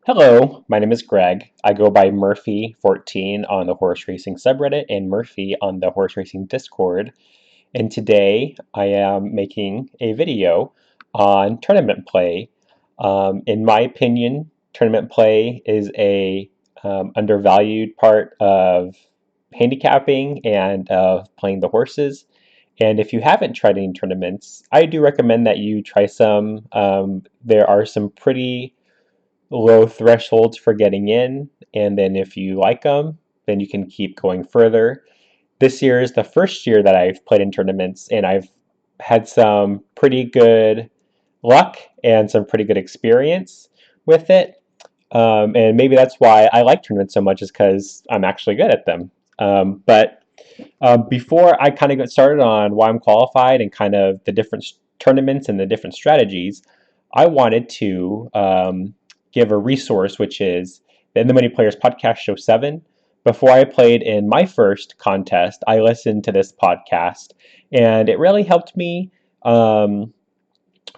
Hello, my name is Greg. I go by Murphy14 on the horse racing subreddit and Murphy on the horse racing Discord. And today I am making a video on tournament play. In my opinion, tournament play is a undervalued part of handicapping and of playing the horses. And if you haven't tried any tournaments, I do recommend that you try some. There are some pretty low thresholds for getting in, and then if you like them, then you can keep going further. This year is the first year that I've played in tournaments, and I've had some pretty good luck and some pretty good experience with it. And maybe that's why I like tournaments so much, is because I'm actually good at them. But before I kind of get started on why I'm qualified and kind of the different tournaments and the different strategies, I wanted to give a resource, which is the In the Money Players Podcast Show 7. Before I played in my first contest, I listened to this podcast, and it really helped me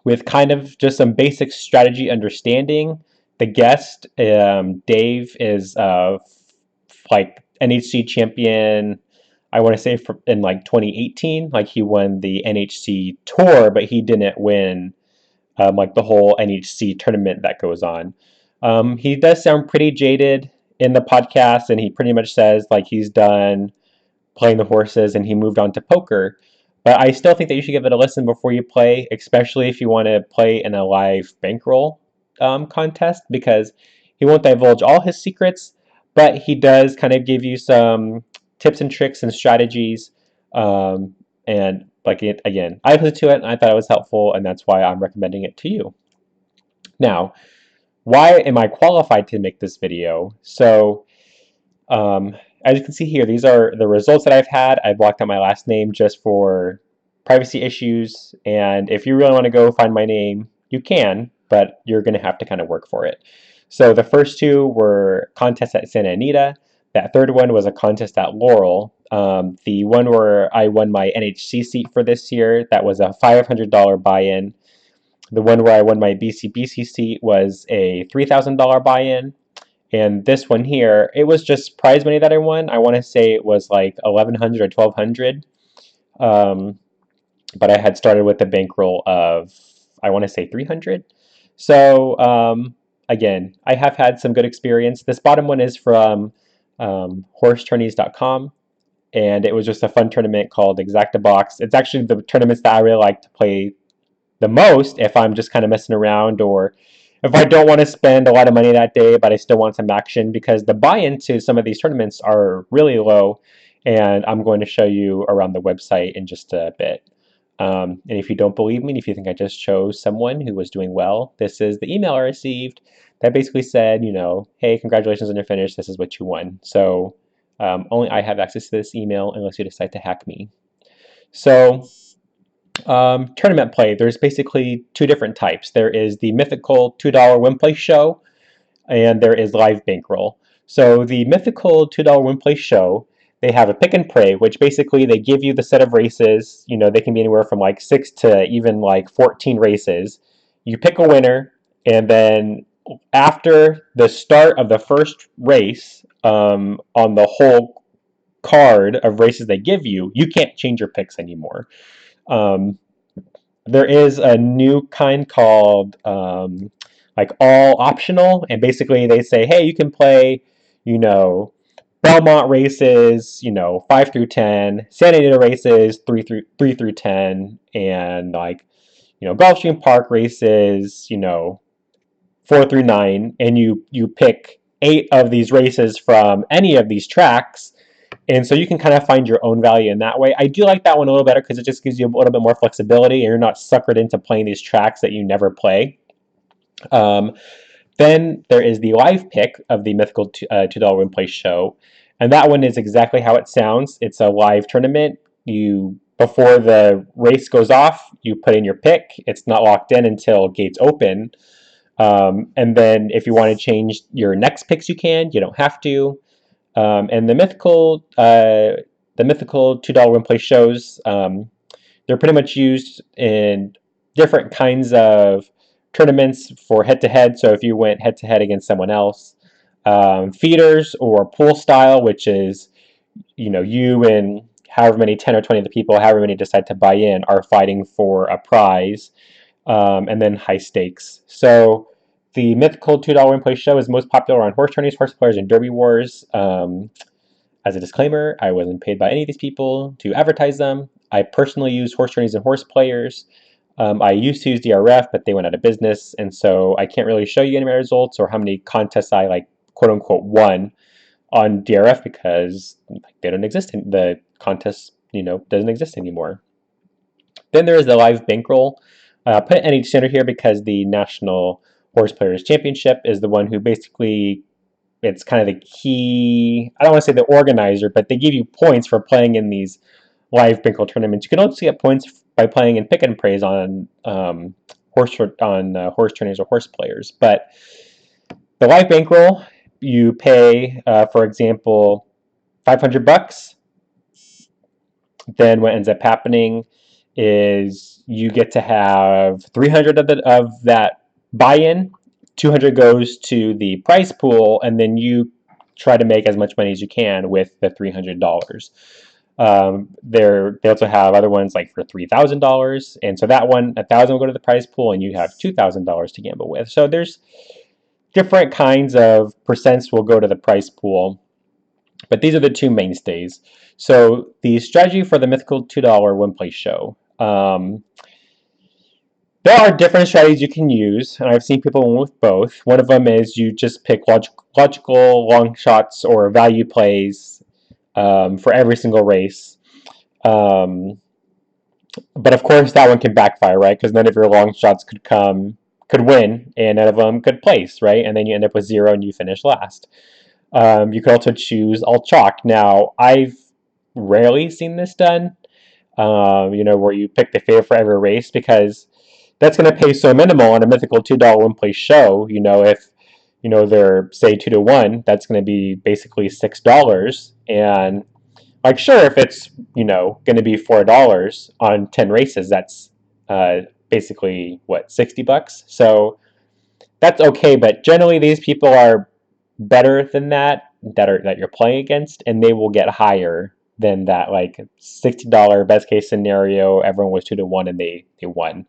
with kind of just some basic strategy understanding. The guest, Dave, is like NHC champion. I want to say in like 2018, like he won the NHC tour, but he didn't win like the whole NHC tournament that goes on. He does sound pretty jaded in the podcast, and he pretty much says like he's done playing the horses and he moved on to poker. But I still think that you should give it a listen before you play, especially if you want to play in a live bankroll contest, because he won't divulge all his secrets, but he does kind of give you some tips and tricks and strategies. And like it again, I listened to it and I thought it was helpful, and that's why I'm recommending it to you. Now, why am I qualified to make this video? So, as you can see here, these are the results that I've had. I blocked out my last name just for privacy issues, and if you really want to go find my name, you can, but you're going to have to kind of work for it. So the first two were contests at Santa Anita. That third one was a contest at Laurel. The one where I won my NHC seat for this year, that was a $500 buy-in. The one where I won my BCBC seat was a $3,000 buy-in. And this one here, it was just prize money that I won. I want to say it was like 1,100 or 1,200. But I had started with a bankroll of, I want to say 300. So again, I have had some good experience. This bottom one is from horsetourneys.com, and it was just a fun tournament called Exacta Box. It's actually the tournaments that I really like to play the most if I'm just kind of messing around, or if I don't want to spend a lot of money that day, but I still want some action, because the buy-in to some of these tournaments are really low, and I'm going to show you around the website in just a bit. And if you don't believe me, and if you think I just chose someone who was doing well, this is the email I received that basically said, you know, hey, congratulations on your finish. This is what you won. So only I have access to this email unless you decide to hack me. So tournament play, there's basically two different types. There is the Mythical $2 win play show, and there is live bankroll. So the Mythical $2 win play show, they have a pick and pray, which basically they give you the set of races. You know, they can be anywhere from like 6 to even like 14 races. You pick a winner, and then after the start of the first race, on the whole card of races they give you, you can't change your picks anymore. Um, there is a new kind called like all optional, and basically they say, hey, you can play, you know, Belmont races, you know, 5 through 10, Santa Anita races 3 through 10, and like, you know, Gulfstream Park races, you know, 4 through 9, and you pick 8 of these races from any of these tracks, and so you can kind of find your own value in that way. I do like that one a little better because it just gives you a little bit more flexibility, and you're not suckered into playing these tracks that you never play. Um, then there is the live pick of the Mythical $2 win play show, and that one is exactly how it sounds. It's a live tournament. Before the race goes off, you put in your pick. It's not locked in until gates open. And then if you want to change your next picks, you can. You don't have to. And the mythical $2 win play shows, they're pretty much used in different kinds of tournaments for head-to-head, so if you went head-to-head against someone else. Feeders or pool style, which is, you and however many 10 or 20 of the people, however many decide to buy in, are fighting for a prize. And then high stakes. So the Mythical $2 win play show is most popular on horse tourneys, horse players, and derby wars. As a disclaimer, I wasn't paid by any of these people to advertise them. I personally use horse tourneys and horse players. I used to use DRF, but they went out of business, and so I can't really show you any of my results or how many contests I quote unquote won on DRF because they don't exist. The contest doesn't exist anymore. Then there is the live bankroll. Put any center here because the National Horse Players Championship is the one who basically, it's kind of the key, I don't want to say the organizer, but they give you points for playing in these live bankroll tournaments. You can also get points by playing in pick and praise on horse trainers or horse players. But the live bankroll, you pay, for example, $500. Then what ends up happening is you get to have 300 of that buy-in. 200 goes to the prize pool, and then you try to make as much money as you can with the $300. They also have other ones like for $3,000, and so that one, 1,000 will go to the prize pool, and you have $2,000 to gamble with. So there's different kinds of percents will go to the prize pool, but these are the two mainstays. So the strategy for the Mythical $2 win play show. There are different strategies you can use, and I've seen people win with both. One of them is you just pick logical long shots or value plays for every single race. But of course, that one can backfire, right? Because none of your long shots could win, and none of them could place, right? And then you end up with 0 and you finish last. You could also choose all chalk. Now, I've rarely seen this done, where you pick the favorite for every race, because that's going to pay so minimal on a Mythical $2 win play show. If they're say 2-1, that's going to be basically $6. And sure, if it's going to be $4 on 10 races, that's basically what, $60. So that's okay, but generally these people are better than that you're playing against, and they will get higher than that $60 best case scenario. Everyone was 2-1 and they won.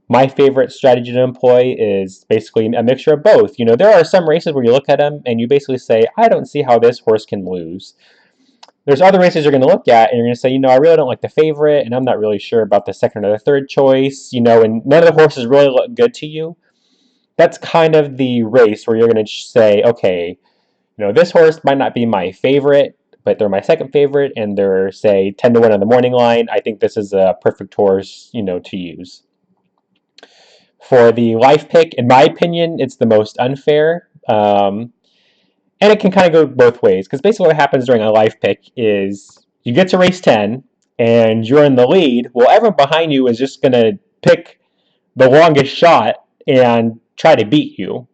My favorite strategy to employ is basically a mixture of both. There are some races where you look at them and you basically say, I don't see how this horse can lose. There's other races you're going to look at and you're going to say, I really don't like the favorite, and I'm not really sure about the second or the third choice, and none of the horses really look good to you. That's kind of the race where you're going to say, okay, this horse might not be my favorite, but they're my second favorite, and they're, say, 10-1 on the morning line. I think this is a perfect horse, to use. For the life pick, in my opinion, it's the most unfair. And it can kind of go both ways, because basically what happens during a life pick is you get to race 10, and you're in the lead. Well, everyone behind you is just going to pick the longest shot and try to beat you.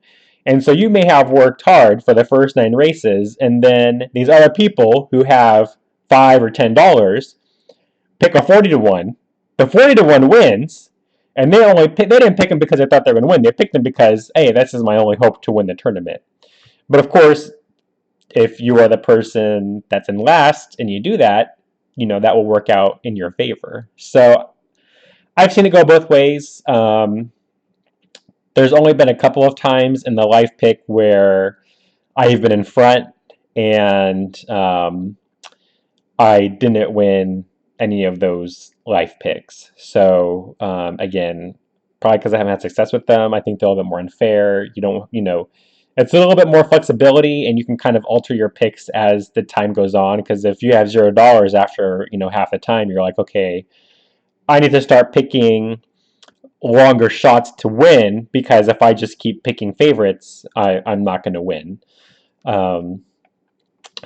And so you may have worked hard for the first 9 races, and then these other people who have $5 or $10 pick a 40-1. The 40-1 wins, and they didn't pick them because they thought they were going to win. They picked them because, hey, this is my only hope to win the tournament. But of course, if you are the person that's in last and you do that, that will work out in your favor. So I've seen it go both ways. There's only been a couple of times in the life pick where I've been in front and I didn't win any of those life picks. So again, probably because I haven't had success with them, I think they're a little bit more unfair. It's a little bit more flexibility, and you can kind of alter your picks as the time goes on. Because if you have $0 after half the time, you're like, okay, I need to start picking longer shots to win, because if I just keep picking favorites, I'm not going to win. So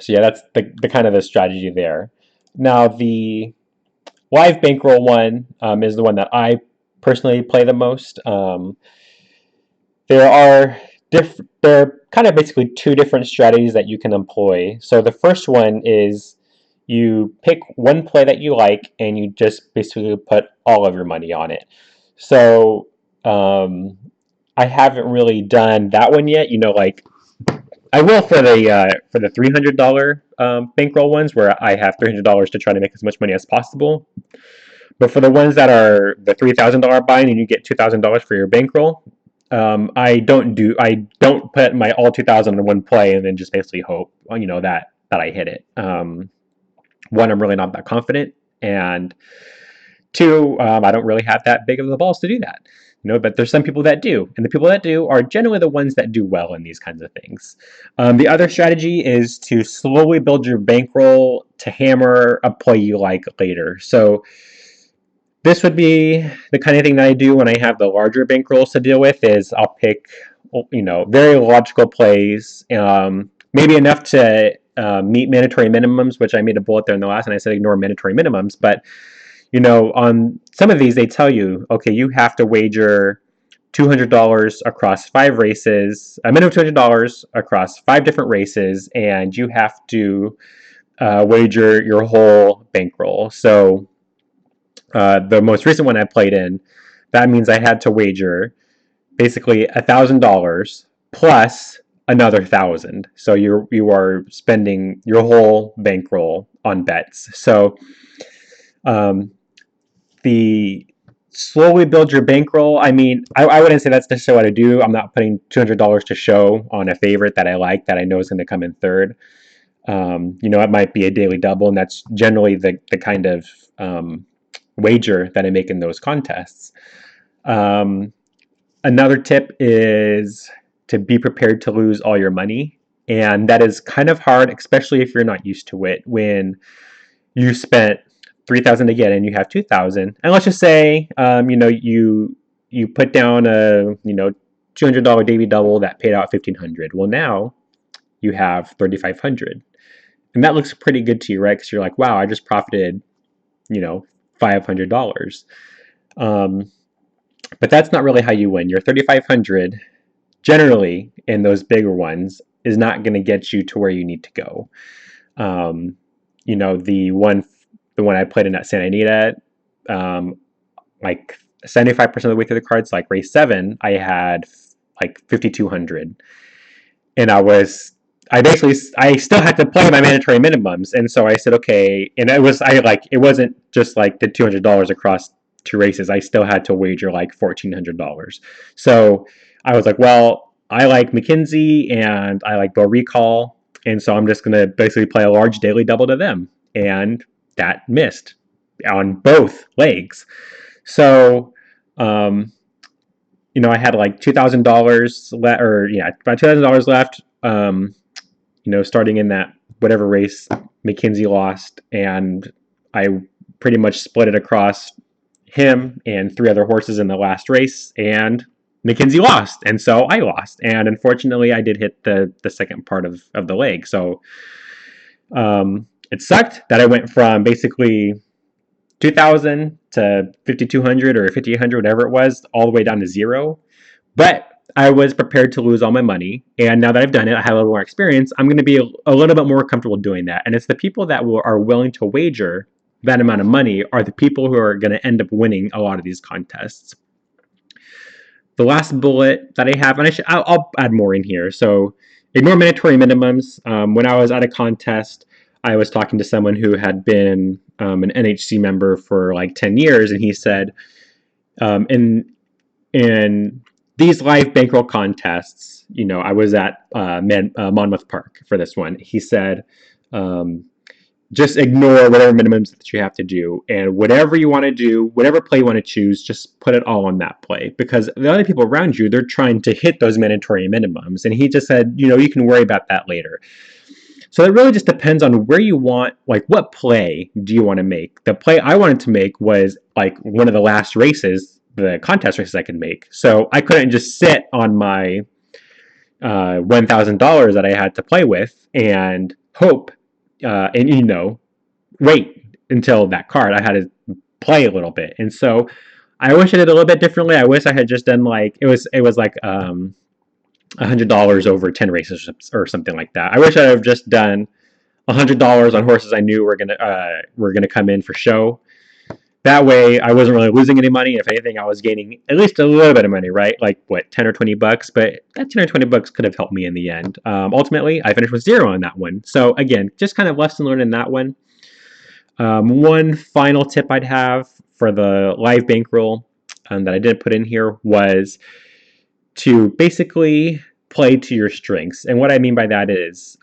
yeah, that's the kind of the strategy there. Now the live bankroll one is the one that I personally play the most. There are kind of basically 2 different strategies that you can employ. So the first one is you pick one play that you like and you just basically put all of your money on it. So I haven't really done that one yet. Like I will for the $300 bankroll ones where I have $300 to try to make as much money as possible. But for the ones that are the $3,000 bind and you get $2,000 for your bankroll, I don't put my all 2,000 in one play and then just basically hope that I hit it. One, I'm really not that confident, and two, I don't really have that big of the balls to do that. But there's some people that do, and the people that do are generally the ones that do well in these kinds of things. The other strategy is to slowly build your bankroll to hammer a play you like later. So this would be the kind of thing that I do when I have the larger bankrolls to deal with. Is I'll pick, very logical plays, maybe enough to meet mandatory minimums, which I made a bullet there in the last, and I said ignore mandatory minimums, but on some of these, they tell you, okay, you have to wager $200 across 5 races, a minimum $200 across 5 different races, and you have to wager your whole bankroll. So the most recent one I played in, that means I had to wager basically $1,000 plus another 1,000. So you are spending your whole bankroll on bets. So the slowly build your bankroll. I mean, I wouldn't say that's necessarily what I do. I'm not putting $200 to show on a favorite that I like that I know is going to come in third. It might be a daily double, and that's generally the kind of wager that I make in those contests. Another tip is to be prepared to lose all your money, and that is kind of hard, especially if you're not used to it. When you spent 3,000 to get in, you have 2,000, and let's just say you put down a $200 daily double that paid out 1,500. Well, now you have 3,500, and that looks pretty good to you, right? Because you're like, wow, I just profited $500. But that's not really how you win. Your 3,500 generally in those bigger ones is not going to get you to where you need to go. The one I played in at Santa Anita, like 75% of the way through the cards, like race 7, I had like 5,200, and I still had to play my mandatory minimums, and so I said okay, and it wasn't just like the $200 across 2 races. I still had to wager like $1,400. So I was like, well, I like McKinsey and I like Bo Recall, and so I'm just gonna basically play a large daily double to them, and that missed on both legs. So I had like $2,000 left, or about $2,000 left. Starting in that whatever race McKinsey lost, and I pretty much split it across him and 3 other horses in the last race, and McKinsey lost, and so I lost, and unfortunately I did hit the second part of the leg. So it sucked that I went from basically 2,000 to 5,200 or 5,800, whatever it was, all the way down to 0. But I was prepared to lose all my money, and now that I've done it, I have a little more experience. I'm going to be a little bit more comfortable doing that. And it's the people that are willing to wager that amount of money are the people who are going to end up winning a lot of these contests. The last bullet that I have, and I'll add more in here. So ignore mandatory minimums. When I was at a contest, I was talking to someone who had been an NHC member for like 10 years, and he said, in these live bankroll contests, I was at Monmouth Park for this one. He said, just ignore whatever minimums that you have to do, and whatever you want to do, whatever play you want to choose, just put it all on that play, because the other people around you, they're trying to hit those mandatory minimums. And he just said, you can worry about that later. So it really just depends on where you want, like what play do you want to make. The play I wanted to make was like one of the last races, the contest races I could make. So I couldn't just sit on my $1,000 that I had to play with and hope and wait until that card. I had to play a little bit, and so I wish I did a little bit differently. I wish I had just done like it was like $100 over 10 races or something like that. I wish I had just done $100 on horses I knew were gonna come in for show. That way, I wasn't really losing any money. If anything, I was gaining at least a little bit of money, right? Like what, 10 or 20 bucks. But that 10 or 20 bucks could have helped me in the end. Ultimately, I finished with zero on that one. So again, just kind of lesson learned in that one. One final tip I'd have for the live bankroll that I didn't put in here was to basically play to your strengths. And what I mean by that is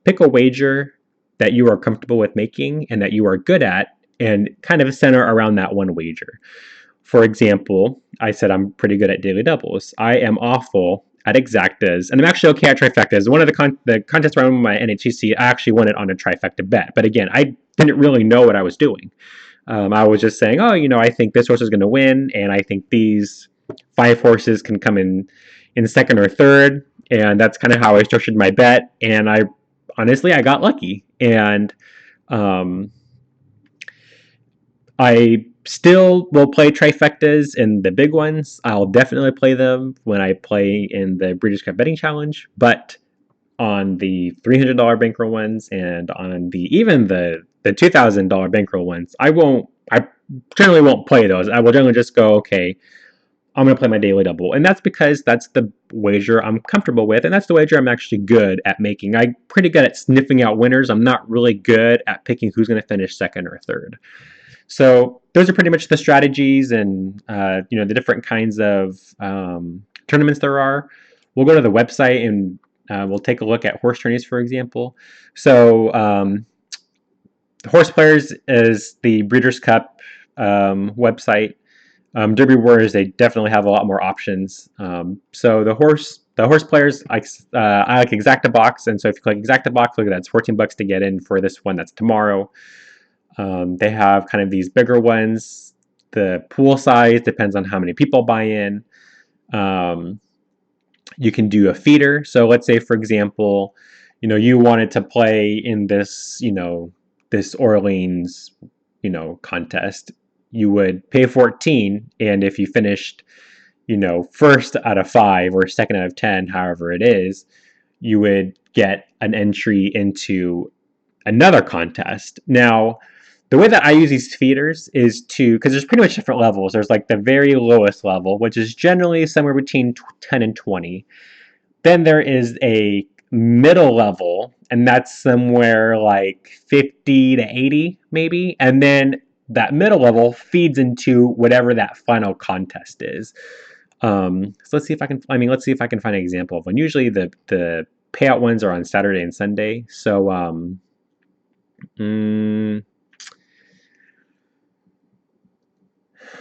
pick a wager that you are comfortable with making and that you are good at, and kind of center around that one wager. For example, I said I'm pretty good at daily doubles. I am awful at exactas, and I'm actually okay at trifectas. One of the contest round with my NHCC, I actually won it on a trifecta bet. But again, I didn't really know what I was doing. I was just saying, oh, I think this horse is going to win, and I think these 5 horses can come in second or third, and that's kind of how I structured my bet. And I honestly, I got lucky, and um, I still will play trifectas in the big ones. I'll definitely play them when I play in the Breeders' Cup Betting Challenge, but on the $300 bankroll ones and on even the $2,000 bankroll ones, I generally won't play those. I will generally just go, okay, I'm going to play my daily double. And that's because that's the wager I'm comfortable with, and that's the wager I'm actually good at making. I'm pretty good at sniffing out winners. I'm not really good at picking who's going to finish second or third. So those are pretty much the strategies and the different kinds of tournaments there are. We'll go to the website and we'll take a look at horse tourneys, for example. So Horse Players is the Breeders' Cup website. Derby Warriors, they definitely have a lot more options. So the horse players, I like Exacta Box, and so if you click Exacta Box, look at that, it's $14 to get in for this one. That's tomorrow. They have kind of these bigger ones. The pool size depends on how many people buy in. You can do a feeder. So let's say, for example, you wanted to play in this, this Orleans, contest. You would pay 14, and if you finished, first out of 5 or second out of 10, however it is, you would get an entry into another contest. Now, the way that I use these feeders is because there's pretty much different levels. There's like the very lowest level, which is generally somewhere between 10 and 20. Then there is a middle level, and that's somewhere like 50 to 80 maybe. And then that middle level feeds into whatever that final contest is. So let's see if I can find an example of one. Usually the payout ones are on Saturday and Sunday. So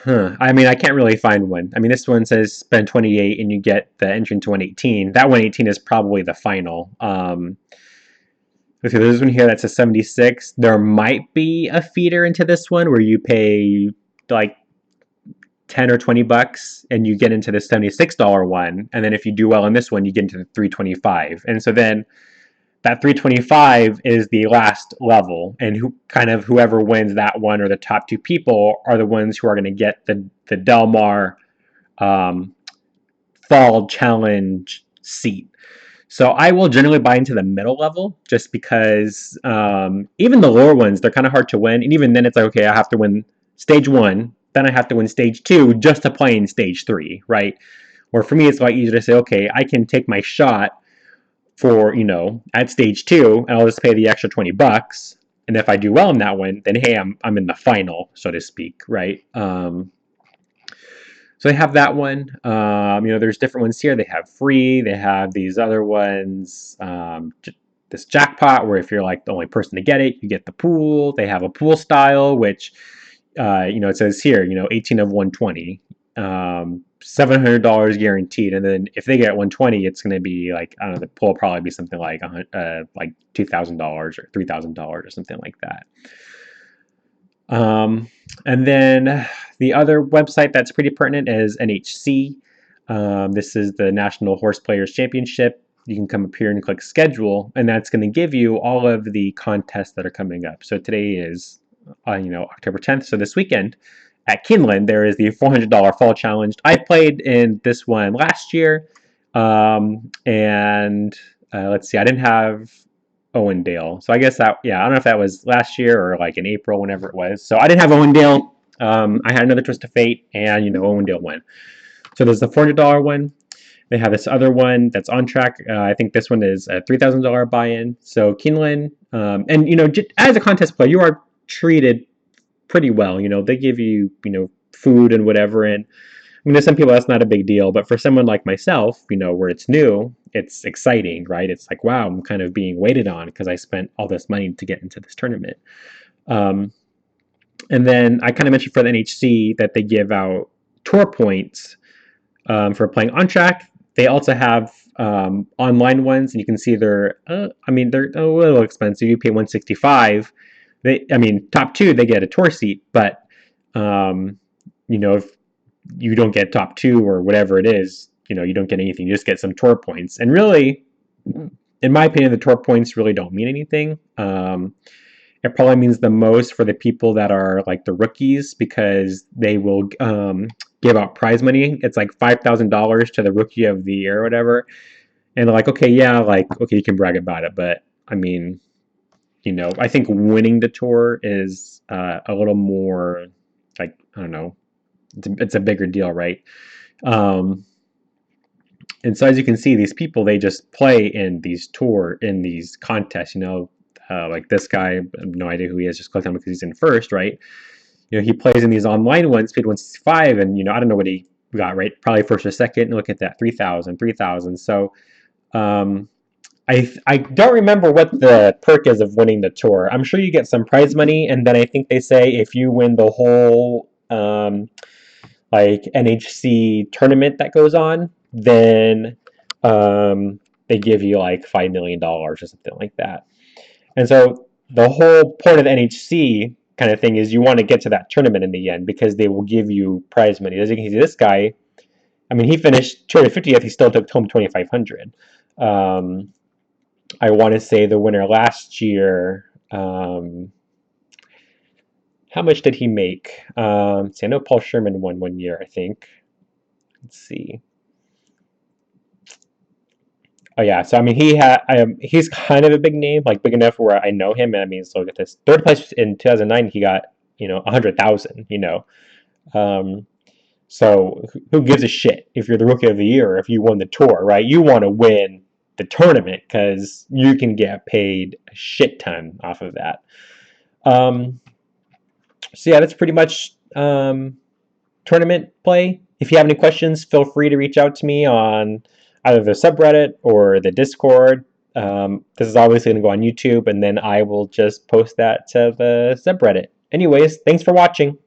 I can't really find one. This one says spend 28 and you get the entry into 118. That 118 is probably the final. Okay, there's one here that says 76. There might be a feeder into this one where you pay like 10 or 20 bucks and you get into the $76 one. And then if you do well in this one, you get into the 325. And so then that 325 is the last level, and whoever wins that one, or the top 2 people, are the ones who are going to get the Del Mar Fall Challenge seat. So I will generally buy into the middle level, just because even the lower ones, they're kind of hard to win, and even then it's like, okay, I have to win stage 1, then I have to win stage 2 just to play in stage 3, right? Or for me, it's a lot easier to say, okay, I can take my shot for, at stage 2, and I'll just pay the extra 20 bucks. And if I do well in that one, then hey, I'm in the final, so to speak, right? So they have that one. There's different ones here. They have free. They have these other ones. This jackpot, where if you're like the only person to get it, you get the pool. They have a pool style, which it says here, 18 of 120. $700 guaranteed, and then if they get 120, it's going to be like, I don't know, the pool will probably be something like $2,000 or $3,000 or something like that. And then the other website that's pretty pertinent is NHC. This is the National Horse Players Championship. You can come up here and click schedule, and that's going to give you all of the contests that are coming up. So today is October 10th, so this weekend at Kinlan, there is the $400 Fall Challenge. I played in this one last year, and let's see, I didn't have Owendale, so I guess that, I don't know if that was last year or like in April, whenever it was. So I didn't have Owendale, I had another Twist of Fate, and Owen Deal won. So there's the $400 one. They have this other one that's on track. I think this one is a $3,000 buy-in. So Keeneland, and as a contest player, you are treated pretty well. They give you food and whatever. And to some people that's not a big deal, but for someone like myself, where it's new, it's exciting, right? It's like, wow, I'm kind of being waited on because I spent all this money to get into this tournament. Um, and then I kind of mentioned for the NHC that they give out tour points for playing on track. They also have online ones, and you can see they're they're a little expensive. You pay $165. Top two they get a tour seat, but if you don't get top two or whatever it is, you don't get anything. You just get some tour points, and really, in my opinion, the tour points really don't mean anything. It probably means the most for the people that are like the rookies, because they will give out prize money. It's like $5,000 to the rookie of the year or whatever. And they're like, okay, yeah, okay, you can brag about it. But I think winning the tour is a little more like, I don't know, it's a bigger deal, right? And so as you can see, these people, they just play in these contests, like this guy, I have no idea who he is, just clicked on him because he's in first, right? He plays in these online ones, paid 165, and I don't know what he got, right? Probably first or second. Look at that, 3,000. So I don't remember what the perk is of winning the tour. I'm sure you get some prize money, and then I think they say if you win the whole like NHC tournament that goes on, then they give you like $5 million or something like that. And so the whole point of the NHC kind of thing is you want to get to that tournament in the end, because they will give you prize money. As you can see, this guy, he finished 250th. He still took home 2,500. I want to say the winner last year. How much did he make? I know Paul Sherman won one year, I think. Let's see. Oh yeah, so he's kind of a big name, like big enough where I know him. And so look at this, third place in 2009, he got 100,000. So who gives a shit if you're the rookie of the year or if you won the tour, right? You want to win the tournament because you can get paid a shit ton off of that. So yeah, that's pretty much tournament play. If you have any questions, feel free to reach out to me on either the subreddit or the Discord. This is obviously going to go on YouTube, and then I will just post that to the subreddit. Anyways, thanks for watching.